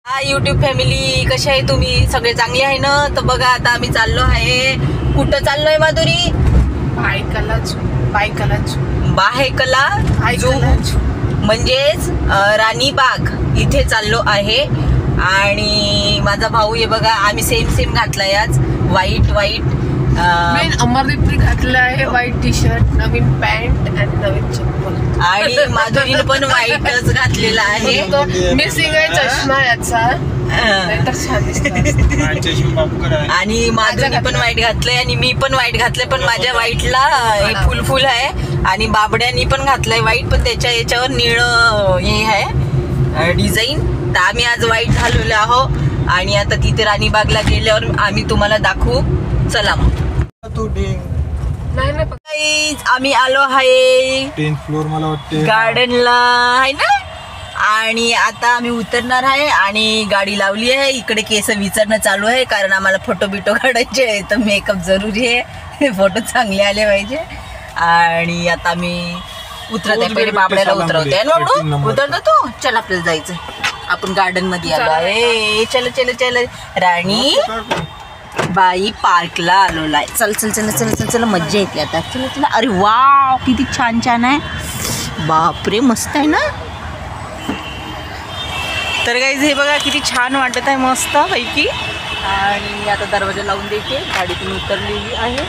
हा YouTube family, कसे आहे तुम्ही? सगळे चांगले आहे ना? तर बघा आता आम्ही चाललो आहे. कुठं चाललोय माधुरी? बाहेकला म्हणजेच राणीबाग इथे चाललो आहे. आणि माझा भाऊ हे बघा, आम्ही सेम घातलाय आज. व्हाईट अमरदीपने घातलं आहे व्हाईट टी शर्ट, नवीन पॅन्ट आणि नवीन चप्पल. आणि माधुरीने पण व्हाईटच घातलेला आहे. मिसिंग आहे चष्मा याचा, तर छान दिसतो. आणि माधुरीने पण व्हाईट घातलंय आणि मी पण व्हाईट घातलंय, पण माझ्या व्हाईटला फुल आहे. आणि बाबड्यांनी पण घातलंय व्हाईट, पण त्याच्या याच्यावर निळ हे आहे डिझाईन. तर आम्ही आज व्हाईट घालवलं आहो. आणि आता तिथे राणीबागला गेल्यावर आम्ही तुम्हाला दाखवू. चला मग. आम्ही आलो आहे 10th फ्लोर मला वाटते गार्डनला आहे ना. आणि आता आम्ही उतरणार आहे आणि गाडी लावली आहे. इकडे केस विचारणं चालू आहे, कारण आम्हाला फोटो बिटो काढायचे आहे, तर मेकअप जरुरी आहे. फोटो चांगले आले पाहिजे. आणि आता आम्ही उतरत आहे. पहिले बाबड्याला उतरवते. उतरतो तो. चल आपल्याला जायचं, आपण गार्डन मध्ये आलो आहे. चल राणी बाई पार्कला आलो आहे. चल मज्जा येते आता. चला. अरे वाव, किती छान आहे. बापरे, मस्त आहे ना. तर गाईज हे बघा किती छान वाटत आहे, मस्त पैकी. आणि आता दरवाजा लावून द्यायचे. गाडीतून उतरलेली आहे.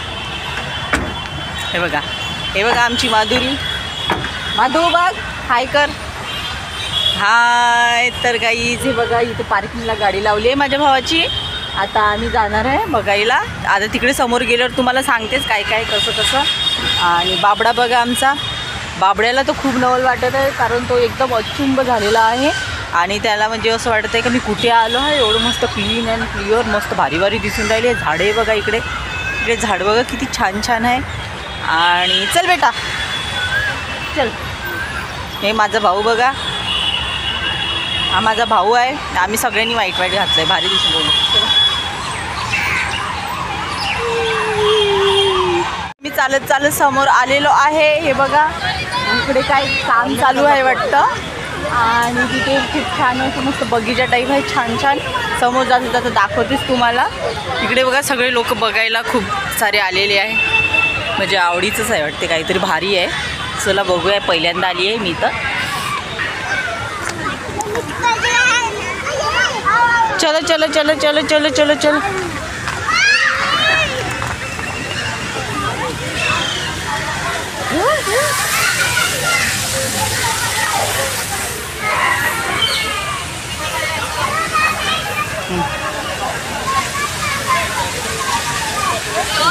हे बघा आमची माधुरी. माधू बघ, हाय कर. हाय. तर गाईज हे बघा, इथे पार्किंगला गाडी लावली आहे माझ्या भावाची. आता आम्ही जाणार आहे बघायला. आता तिकडे समोर गेल्यावर तुम्हाला सांगतेच काय कसं. आणि बाबडा बघा आमचा. बाबड्याला तर खूप नवल वाटत आहे, कारण तो एकदम अचुंब झालेला आहे. आणि त्याला म्हणजे असं वाटत आहे की मी कुठे आलो आहे. एवढं मस्त क्लीन अँड क्लिअर, मस्त भारी दिसून राहिले. झाडे बघा इकडे झाड बघा किती छान आहे. आणि चल बेटा चल. हे माझा भाऊ बघा, हा माझा भाऊ आहे. आम्ही सगळ्यांनी व्हाईट घातलंय, भारी दिसून राहिलं. मी चालत समोर आलेलो आहे. हे बघा इकडे काय काम चालू आहे वाटतं. आणि तिथे खूप छान असं मस्त बगीचा टाईप आहे, छान. समोर जाता दाखवतेच तुम्हाला. इकडे बघा सगळे लोक बघायला खूप सारे आलेले आहे. म्हणजे आवडीचंच आहे वाटते, काहीतरी भारी आहे. चला बघूया. पहिल्यांदा आली आहे मी तर. चलो.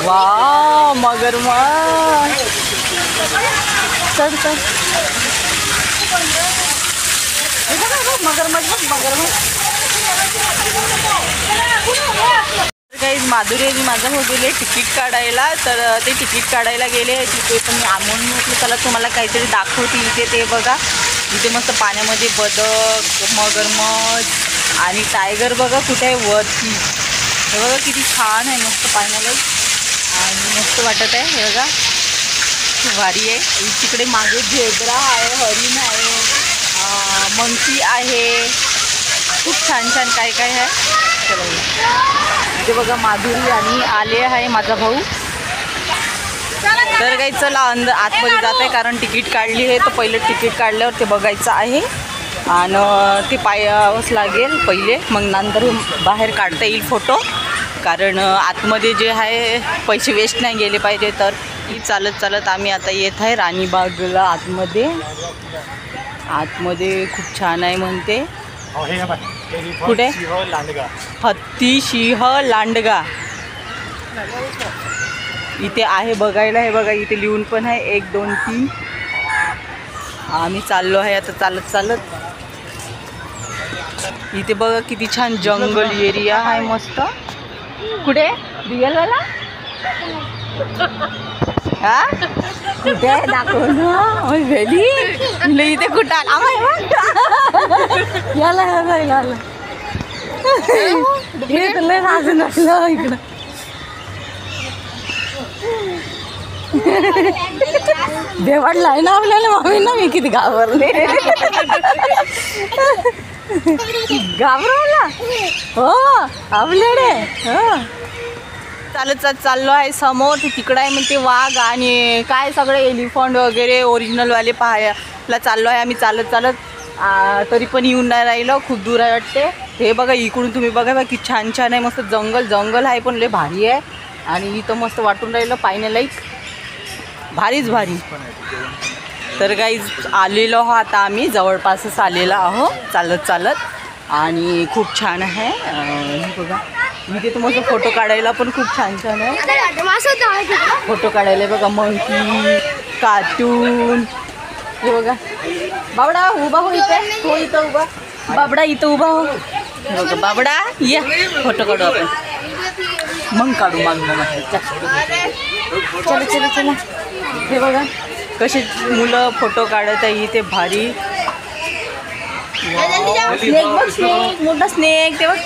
वाह, मगरमच्छ. चल मगरमच्छ. काही माधुरी आणि माझा हो गेले तिकीट काढायला. तर ते तिकीट काढायला गेले तिथे. पण मी म्हणून म्हटलं चला तुम्हाला काहीतरी दाखवते. इथे ते बघा, इथे मस्त पाण्यामध्ये बदक, मगरमच्छ आणि टायगर बघा कुठे आहे वरती. हे बघा किती छान आहे, मस्त पाण्याला. आणि मस्त वाटत आहे. हे बघा खूप भारी आहे. तिकडे मागे झेब्रा आहे, हरिण आहे, मंकी आहे. खूप छान काय आहे. चला इथे बघा माधुरी आणि आले आहे माझा भाऊ. तर काही चला आतमध्ये जात आहे, कारण तिकीट काढली आहे. तर पहिलं तिकीट काढल्यावर ते बघायचं आहे. आणि ते पायावंच लागेल पहिले, मग नंतर बाहेर काढता येईल फोटो. कारण आतमध्ये जे आहे पैसे वेस्ट नाही गेले पाहिजे. तर चालत आम्ही आता येत आहे राणीबागला. आतमध्ये खूप छान आहे म्हणते. कुठे? हत्ती, सिंह, लांडगा इथे आहे बघायला. हे बघा इथे लिहून पण आहे 1, 2, 3. आम्ही चाललो आहे आता चालत. इथे बघा किती छान जंगल एरिया आहे, मस्त. कुठे रिअलवाला? हा कुठे आहे दाखव ना. व्हॅली इथे कुठं याला हे तर लय राजून वाटलं इकडं. भेवाडला आहे ना आपल्याला. मम्मी ना मी किती घाबरले. घाबरवला हो आपल्याकडे हो. चालत चाललो आहे समोर तिकडं आहे म्हणते वाघ आणि काय सगळे एलिफंट वगैरे ओरिजिनलवाले पाहायला चाललो आहे आम्ही चालत चालत. तरी पण येऊन नाही राहिलं, खूप दूर आहे वाटते. हे बघा इकडून तुम्ही बघा की छान छान आहे, मस्त जंगल जंगल आहे पण लय भारी आहे. आणि इथं मस्त वाटून राहिलं पाहण्यालायक, भारीच भारी. तर काही आलेलो आहो आता आम्ही, जवळपासच आलेलो आहो चालत चालत. आणि खूप छान आहे. हे बघा इथे तर मस्त फोटो काढायला पण खूप छान छान आहे. फोटो काढायला बघा मंकी, कार्टून. हे बघा बाबडा उभा हो इथे, हो इथं उभा बाबडा, इथं उभा हो. हे बघा बाबडा या फोटो काढू आपण, मग काढू मग चला चला चला. हे बघा कसे मुलं फोटो काढत आहे इथे, भारी. स्नेक बघ, स्नेक मोठा स्नेक ते बघ.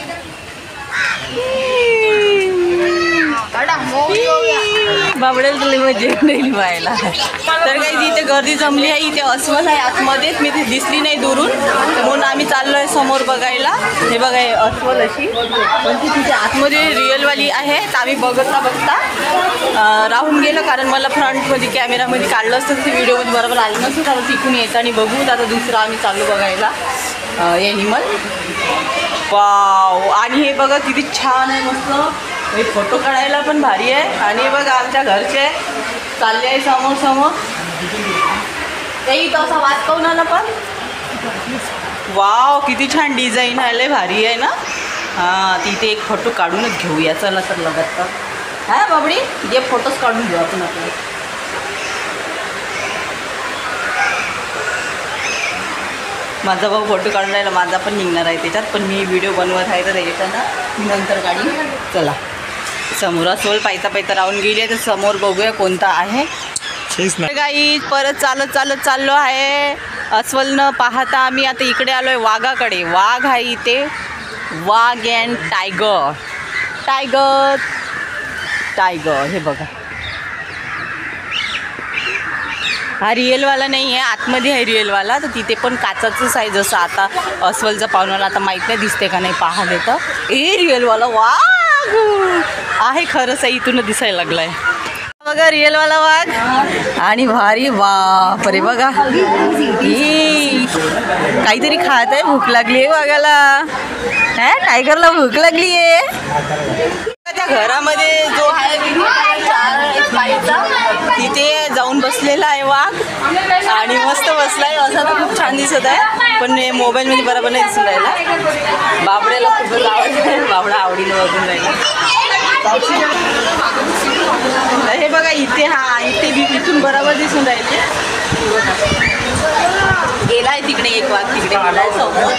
बाबड्याला तुला मजा नाही व्हायला. तर काही इथे गर्दी जमली आहे, इथे अस्वल आहे आतमध्येच, मी ती दिसली नाही दुरून म्हणून आम्ही चाललो आहे समोर बघायला. हे बघा हे अस्वल अशी, पण ती तिथे आतमध्ये रिअलवाली आहे. तर आम्ही बघता बघता राहून गेलं, कारण मला फ्रंटमध्ये कॅमेरामध्ये काढलं असतं ते व्हिडिओमध्ये बरोबर आलं नसतं. तर तिकून येतं आणि बघू. आता दुसरं आम्ही चालू बघायला एनिमल. वाव. आणि हे बघा किती छान आहे, मस्त. हे फोटो काढायला पण भारी आहे. आणि हे बघा आमच्या घरचे चालले आहे समोर समोर. तेही तो असा वाद पाहून आला पण. वाव किती छान डिझाईन आहे, लय भारी आहे ना. हां तिथे एक फोटो काढूनच घेऊया चला तर लगत. हां बाबडी जे फोटोज काढून घेऊ आपण आपले. माझा भाऊ फोटो काढून राहिला, माझा पण निघणार आहे त्याच्यात, पण मी व्हिडिओ बनवत आहे तर त्याच्यानं नंतर काढी. चला समोर अस्वल पायता पायता राहून गेली आहे, तर समोर बघूया कोणता आहे. गाई परत चालत चालत चाललो आहे. अस्वल न पाहता आम्ही आता इकडे आलो आहे वाघाकडे. वाघ आहे इथे, वाघ अँड टायगर. टायगर टायगर हे बघा. हा रिअलवाला नाही आहे, आतमध्ये आहे रिअलवाला. तर तिथे पण काचाचंच आहे, जसं आता अस्वलचा पाहुणाला आता माहीत नाही दिसते का नाही पाहा देतं. ए रिअलवाला वाघ आहे, खरंच आहे, इथून दिसायला लागला आहे बघा रिअलवाला वाघ. आणि भारी बापरे बघा, काहीतरी खात आहे, भूक लागली आहे वाघाला. हा टायगरला भूक लागली आहे. त्या घरामध्ये जो आहे तिथे जाऊन बसलेला आहे वाघ, आणि मस्त बसलाय असा तर खूप छान दिसत आहे, पण मोबाईलमध्ये बरोबर नाही दिसून राहिला. बाबड्याला खूपच आवडतं, बाबडा आवडीनं बघून राहिला. हे बघा इथे, हा इथे इथून बरोबर दिसून राहिले. गेलाय तिकडे एक वाघ, तिकडे गेलाय समोर,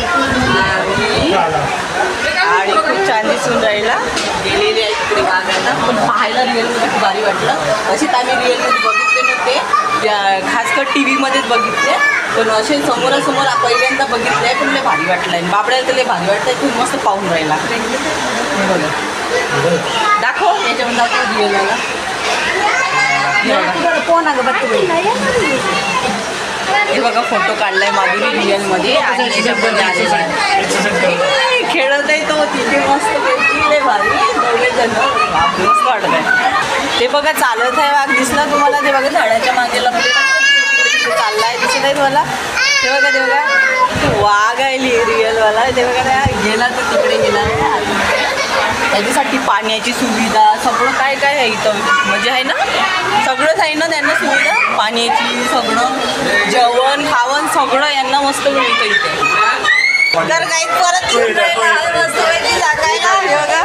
आणि खूप छान दिसून राहिला. गेलेले आहे तिकडे वाघांना, पण पाहायला रिअलमध्ये खूप भारी वाटलं. असेच आम्ही रिअलमध्ये बघितले नव्हते, खासकर टी व्हीमध्येच बघितले, पण असे समोरासमोर पहिल्यांदा बघितले आहे, पण लय भारी वाटलं आहे. बाबड्याला तर लय भारी वाटतं, खूप मस्त पाहून राहिला. हे बघा दाखव याच्यामध्ये, दाखव रिअलला. हे बघा फोटो काढलाय माधुरी रिअलमध्ये, आणि खेळत आहे तो तिथे मस्त पैकी, भारी दोघे जण मस्त वाटत आहे. ते बघा चालत आहे वाघ, दिसला तुम्हाला? ते बघा झाडाच्या मागेला चालला आहे, दिसत आहे तुम्हाला? ते बघा ते बघा वाघ आहे रिअलवाला. ते बघा गेला तर तिकडे गेला आहे. त्याच्यासाठी पाण्याची सुविधा सगळं काय काय आहे इथं, म्हणजे आहे ना सगळंच आहे ना त्यांना सुविधा, पाण्याची सगळं, जेवण खावण सगळं यांना मस्त मिळतं इथे. तर काही परत मस्त वेगळी जागा आहे ना. हे बघा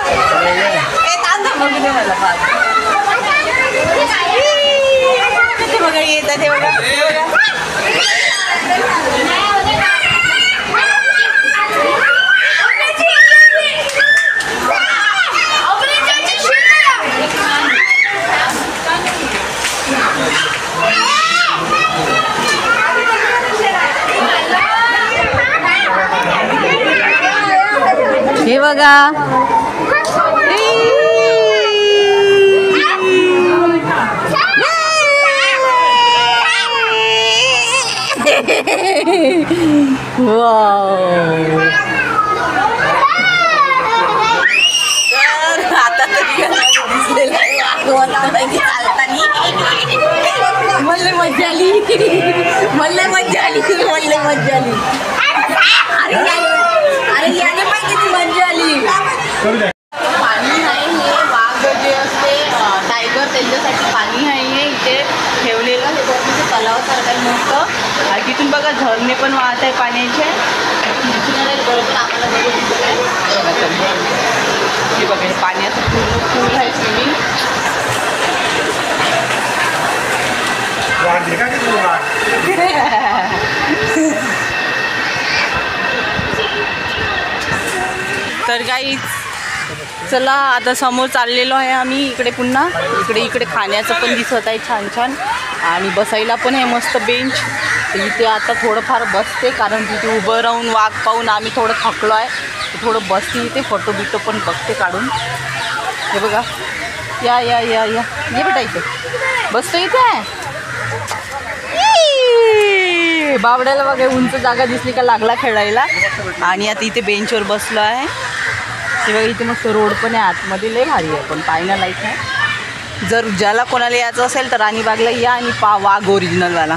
हे तांदूळ बघू दे मला पाच. ते बघा येतात, हे बघा हे बघा. हे बघा वाव. मज्जा आली म्हणले मज्जा आली. अरे याने पण किती मज्जा आली. पाणी आहे हे वाघ जे असते टायगर त्यांच्यासाठी पाणी आहे हे इथे ठेवलेलं. हे बघ तलावासारखं आहे मोठं आणि तिथून बघा झरणे पण वाहत आहे पाण्याचे. बरोबर आम्हाला हे बघा पाण्याचं पूर्ण पूल आहे स्विमिंग. तर काही चला आता समोर चाललेलो आहे आम्ही इकडे पुन्हा इकडे खाण्याचं पण दिसत आहे छान छान आणि बसायला पण आहे मस्त बेंच. इथे आता थोडंफार बसते कारण तिथे उभं राहून वाघ पाहून आम्ही थोडं थकलो आहे. थोडं बसते इथे फोटो बिटो पण बघते काढून. हे बघा या या या या ये बेटा इथे बसतो इथे. बावड्याला बघा उंच जागा दिसली का लागला खेळायला आणि आता इथे बेंचवर बसलो आहे. ते बघा इथे मस्त रोड पण आहे आतमध्ये लय भारी आहे पण पाहण्यालायक आहे. जर ज्याला कोणाला यायचं असेल तर राणीबागला या आणि वाघ ओरिजिनलवाला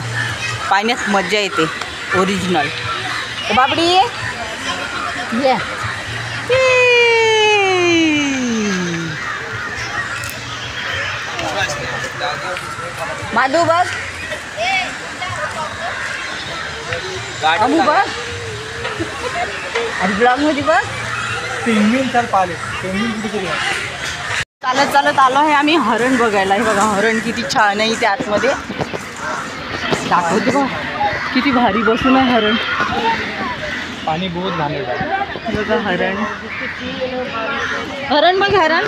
पाहण्यात मज्जा येते ओरिजिनल. बाबडी ये माधू बघ अमू बघ आणि ब्लॉगमध्ये बघ चालत चालत आलो आहे आम्ही हरण बघायला. हे बघा हरण किती छान आहे इथे आतमध्ये दाखवते बघ किती भारी बसून आहे हरण. पाणी बहुत घाणे बघा हरण हरण बघ हरण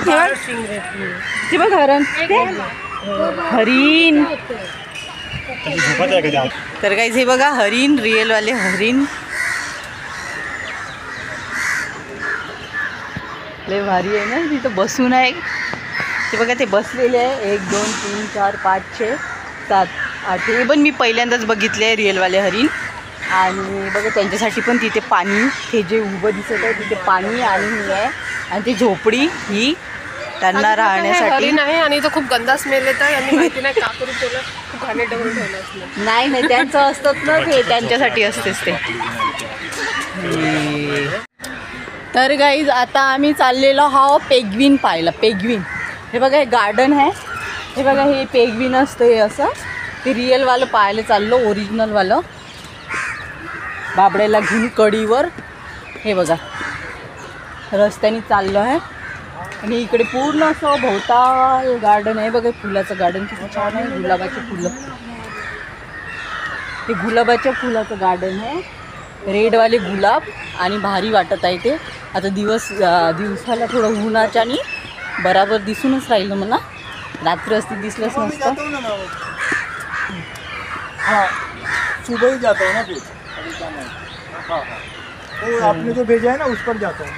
ते बघ हरण हरिण. तर काहीच हे बघा हरिण रिअलवाले हरिण लय भारी आहे ना. तिथं बसून आहे ते बघा ते बसलेले आहे 1 2 3 4 5 6 7 8 हे पण मी पहिल्यांदाच बघितले आहे रिअलवाले हरिण. आणि बघा त्यांच्यासाठी पण तिथे पाणी हे जे उभं दिसत आहे तिथे पाणी आणि हे आहे आणि ती झोपडी ही त्यांना राहण्यासाठी नाही. आणि तो खूप गंदा स्मेल येत आहे आणि माहिती नाही का करून ठेवलं खूप घाणे डबल ठेवलं असलं. नाही त्यांचं असतात ना ते त्यांच्यासाठी असतेच ते. तर गाईज आता आम्ही चाललेलो हा पेग्विन पाहिलं. पेग्विन हे बघा हे गार्डन आहे. हे बघा हे पेग्विन असतं हे असं ते रिअलवालं पाहायला चाललो ओरिजिनलवालं बाबड्याला घेऊन कडीवर. हे बघा रस्त्याने चाललो आहे आणि इकडे पूर्ण असं भोवताल गार्डन आहे. बघा फुलाचं गार्डन किती छान आहे. गुलाबाचे फुलं हे गुलाबाच्या फुलाचं गार्डन आहे. रेडवाले गुलाब आणि भारी वाटत आहे ते. आता दिवसाला थोडं उन्हाच्या आणि बराबर दिसूनच राहिलं मला. रात्री असती दिसलंच नसतं. हाँ सुबह ही जाता है ना फिर तो आपने जो भेजा है ना उस पर जाता है.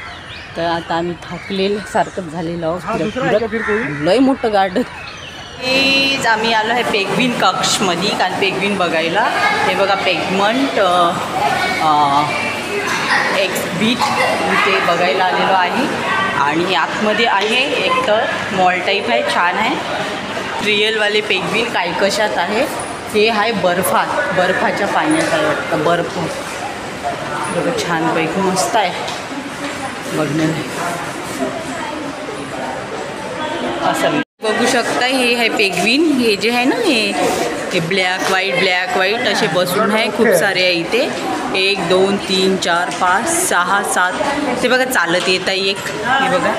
तर आता आम्ही थकलेलं सारखंच झालेलं हाँ दूसरा है क्या फिर कोई. लय मोठं गार्डन. प्लीज आम्ही आलो आहे पेग्विन कक्षमध्ये कारण पेग्विन बघायला. हे बघा पेगमंट एक्सबिट इथे बघायला आलेलो आहे आणि आतमध्ये आहे एक तर मॉल टाईप आहे छान आहे. रिअलवाले पेग्विन काय कशात आहे ते आहे बर्फाच्या पाण्यात आहे वाटतं. बर्फ बघा छानपैकी मस्त आहे बघण्याला. असं बघू शकता हे आहे पेग्विन. हे जे आहे ना हे ब्लॅक व्हाईट असे बसून आहे खूप सारे आहे इथे. 1 2 3 4 5 6 7 ते बघा चालत येत आहे एक. हे बघा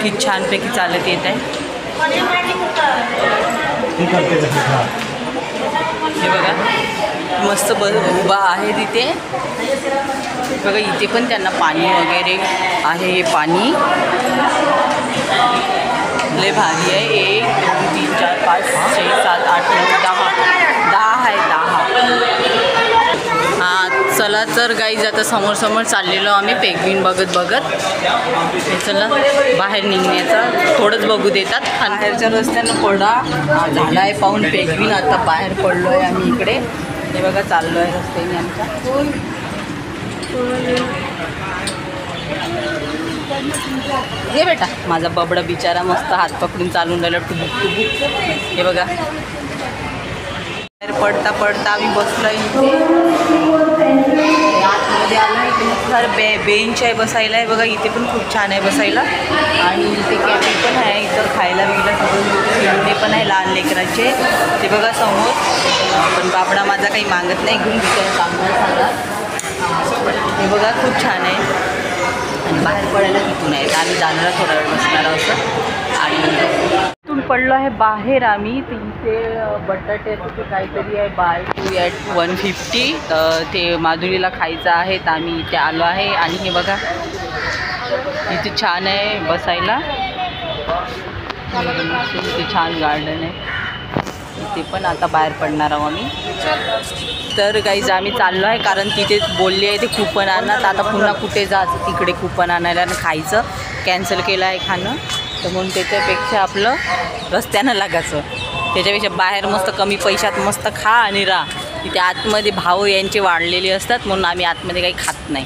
किती छानपैकी चालत येत आहे. हे बघा मस्त उभा आहे तिथे. बघा इथे पण त्यांना पाणी वगैरे आहे. हे पाणी लय भारी आहे. 1 2 3 4 5 6 7 8 9 10 आहे 10. हां चला तर गाईज आता समोर चाललेलो आम्ही पेग्विन बघत. चला बाहेर निघण्याचा थोडंच बघू देतात. बाहेरच्या रस्त्यानं पडा झाला आहे पाहून पेग्विन. आता बाहेर पडलो आहे आम्ही इकडे. हे बघा चाललो आहे रस्त्याने आमच्या. हे बेटा माझा बबडा बिचारा मस्त हात पकडून चालून राहिला टुबुक. हे बघा पडता पडता आम्ही बसलो इथे आतमध्ये आलो आहे. इथे मस्त सारं बेंच आहे बसायला आहे बघा. इथे पण खूप छान आहे बसायला आणि इथे कॅफे पण आहे. इतर खायला वगैरे सगळं खेळणे पण आहे लहान लेकरांचे. ते बघा समोर. पण बाबडा माझा काही मागत नाही घेऊन विचार चांगला सांगा. हे बघा खूप छान आहे आणि बाहेर पडायला तिथून आहे. आम्ही जाणार थोडा वेळ बसणार असं आणि इथून पडलो आहे बाहेर आम्ही. ते इथे बटाट्याचं ते काहीतरी आहे बाय 2 ॲट 150. ते माधुरीला खायचं आहे तर आम्ही इथे आलो आहे. आणि हे बघा इथे छान आहे बसायला. इथे छान गार्डन आहे. इथे पण आता बाहेर पडणार आहोत आम्ही. तर काहीच आम्ही चाललो आहे कारण तिथे बोलले आहे ते कुपन आणा. तर आता पुन्हा कुठे जायचं तिकडे कुपन आणायला आणि खायचं. कॅन्सल केलं आहे खाणं. तर म्हणून त्याच्यापेक्षा आपलं रस्त्यानं लागायचं. त्याच्यापेक्षा बाहेर मस्त कमी पैशात मस्त खा आणि राहा. तिथे आतमध्ये भाव यांचे वाढलेले असतात म्हणून आम्ही आतमध्ये काही खात नाही.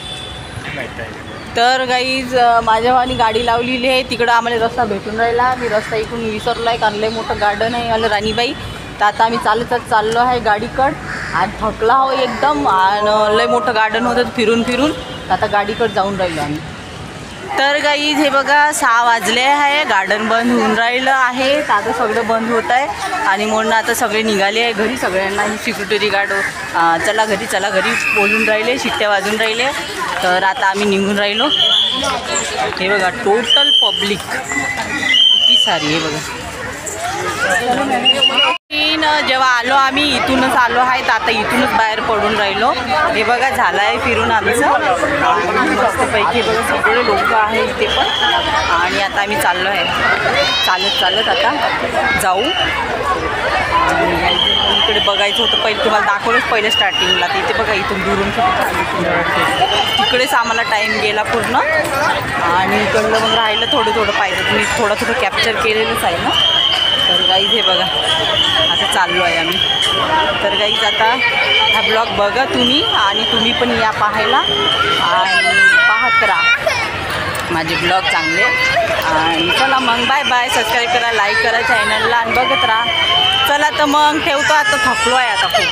तर गाईज माझ्या भावानी गाडी लावलेली आहे. तिकडं आम्हाला रस्ता भेटून राहिला. मी रस्ता इकडून विसरलो आहे कारण लय मोठं गार्डन आहे आलं राणीबाई. तर आता आम्ही चालतच चाललो आहे गाडीकडं आणि थकला हो एकदम. आणि लय मोठं गार्डन होतं फिरून फिरून. आता गाडीकडं जाऊन राहिलो आम्ही. तर गाईज हे बघा 6 वाजले आहे. गार्डन बंद होऊन राहिलं आहे. तर आता सगळं बंद होत आहे आणि म्हणून आता सगळे निघाले आहे घरी. सगळ्यांना ही सिक्युरिटी गार्ड चला घरी बोलून राहिले. शिट्ट्या वाजून राहिले. तर आता आम्ही निघून राहिलो. हे बघा टोटल पब्लिक किती सारी आहे बघा. जेव्हा आलो आम्ही इथूनच आलो आहे. तर आता इथूनच बाहेर पडून राहिलो. हे बघा झालं आहे फिरून आमचं मस्तपैकी. बघा सगळे लोक आहे इथे पण. आणि आता आम्ही चाललो आहे चालत आता जाऊ. इकडे बघायचं होतं पहिले तुम्हाला दाखवलंच पहिले स्टार्टिंगला. तर इथे बघा इथून दुरून तिकडेच आम्हाला टाईम गेला पूर्ण. आणि इकडलं मग राहिलं थोडं पाहिजे. तुम्ही थोडं कॅप्चर केलेलंच आहे ना. तर गाईज हे बघा आता चाललो आहे आम्ही. तर गाईज आता हा ब्लॉग बघा तुम्ही आणि तुम्ही पण या पाहायला आणि पाहत राहा माझे ब्लॉग चांगले. आणि चला मग बाय बाय. सबस्क्राईब करा, लाईक करा चॅनलला आणि बघत राहा. चला तर मग ठेवतो. आता थकलो आहे आता खूप.